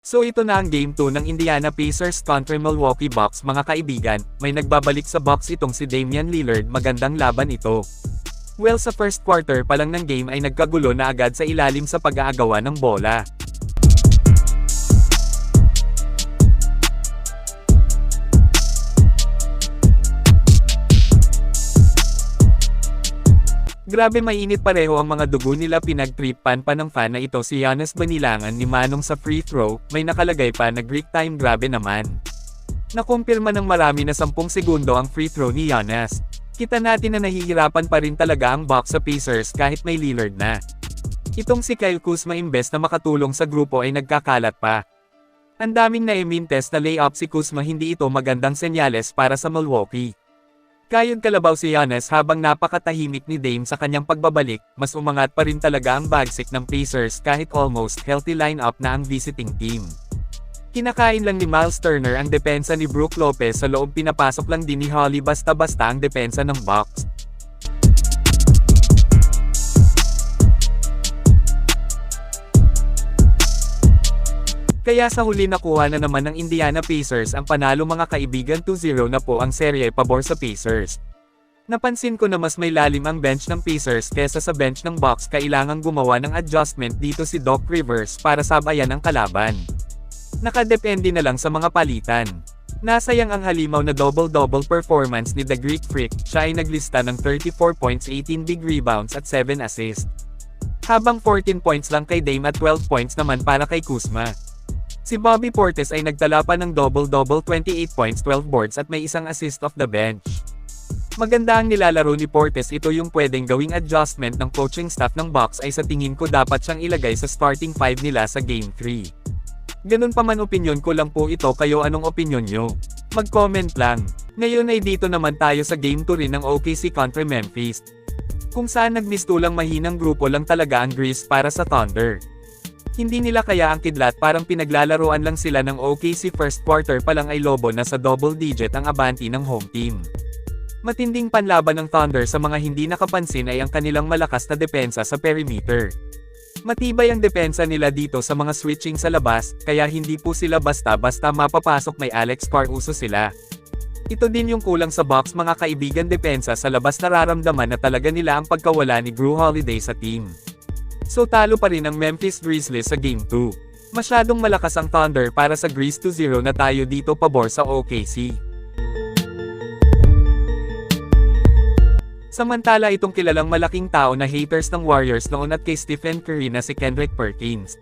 So ito na ang Game 2 ng Indiana Pacers kontra Milwaukee Bucks mga kaibigan, may nagbabalik sa Bucks itong si Damian Lillard, magandang laban ito. Well, sa first quarter pa lang ng game ay nagkagulo na agad sa ilalim sa pag-aagawan ng bola. Grabe mainit pareho ang mga dugo nila, pinagtripan pa ng fan na ito si Giannis Banilangan ni Manong sa free throw, may nakalagay pa na Greek time, grabe naman. Nakumpirma ng marami na 10 segundo ang free throw ni Giannis. Kita natin na nahihirapan pa rin talaga ang Bucks sa Pacers kahit may Lillard na. Itong si Kyle Kuzma imbes na makatulong sa grupo ay nagkakalat pa. Ang daming na-mintes na layup si Kuzma, hindi ito magandang senyales para sa Milwaukee. Kayod kalabaw si Giannis habang napakatahimik ni Dame sa kanyang pagbabalik, mas umangat pa rin talaga ang bagsik ng Pacers kahit almost healthy lineup na ang visiting team. Kinakain lang ni Miles Turner ang depensa ni Brook Lopez sa loob, pinapasok lang din ni Holly basta-basta ang depensa ng Bucks. Kaya sa huli nakuha na naman ng Indiana Pacers ang panalo mga kaibigan, 2-0 na po ang serye pabor sa Pacers. Napansin ko na mas may lalim ang bench ng Pacers kesa sa bench ng Bucks, kailangang gumawa ng adjustment dito si Doc Rivers para sabayan ang kalaban. Nakadepende na lang sa mga palitan. Nasayang ang halimaw na double-double performance ni The Greek Freak, siya ay naglista ng 34 points, 18 big rebounds at 7 assists. Habang 14 points lang kay Dame at 12 points naman para kay Kuzma. Si Bobby Portis ay nagtala pa ng double-double, 28 points, 12 boards at may isang assist off the bench. Maganda ang nilalaro ni Portis, ito yung pwedeng gawing adjustment ng coaching staff ng Bucks, ay sa tingin ko dapat siyang ilagay sa starting 5 nila sa Game 3. Ganun pa man, opinyon ko lang po ito, kayo anong opinyon nyo? Mag-comment lang. Ngayon ay dito naman tayo sa Game 2 rin ng OKC kontra Memphis. Kung saan nagmistulang mahinang grupo lang talaga ang Grizz para sa Thunder. Hindi nila kaya ang kidlat, parang pinaglalaroan lang sila ng OKC, first quarter pa lang ay lobo na sa double digit ang abanti ng home team. Matinding panlaban ng Thunder sa mga hindi nakapansin ay ang kanilang malakas na depensa sa perimeter. Matibay ang depensa nila dito sa mga switching sa labas, kaya hindi po sila basta-basta mapapasok, may Alex Caruso sila. Ito din yung kulang sa Bucks mga kaibigan, depensa sa labas, nararamdaman na talaga nila ang pagkawala ni Jrue Holiday sa team. So talo pa rin ang Memphis Grizzlies sa Game 2. Masyadong malakas ang Thunder para sa Grizz, 2-0 na tayo dito pabor sa OKC. Samantala itong kilalang malaking tao na haters ng Warriors noon at kay Stephen Curry na si Kendrick Perkins,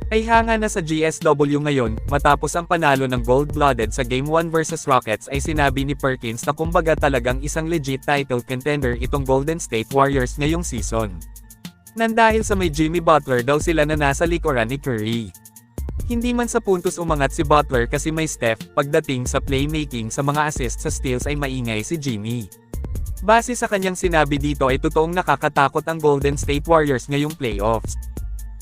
ay hanga na sa GSW ngayon, matapos ang panalo ng Gold-Blooded sa Game 1 versus Rockets, ay sinabi ni Perkins na kumbaga talagang isang legit title contender itong Golden State Warriors ngayong season. Nandahil sa may Jimmy Butler daw sila na nasa likuran ni Curry. Hindi man sa puntos umangat si Butler kasi may Steph, pagdating sa playmaking, sa mga assists, sa steals ay maingay si Jimmy. Base sa kanyang sinabi dito ay totoong nakakatakot ang Golden State Warriors ngayong playoffs.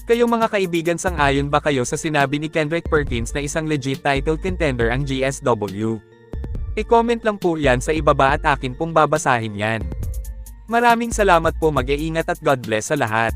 Kayo mga kaibigan, sang-ayon ba kayo sa sinabi ni Kendrick Perkins na isang legit title contender ang GSW? I-comment lang po yan sa ibaba at akin pong babasahin yan. Maraming salamat po, mag-iingat at God bless sa lahat.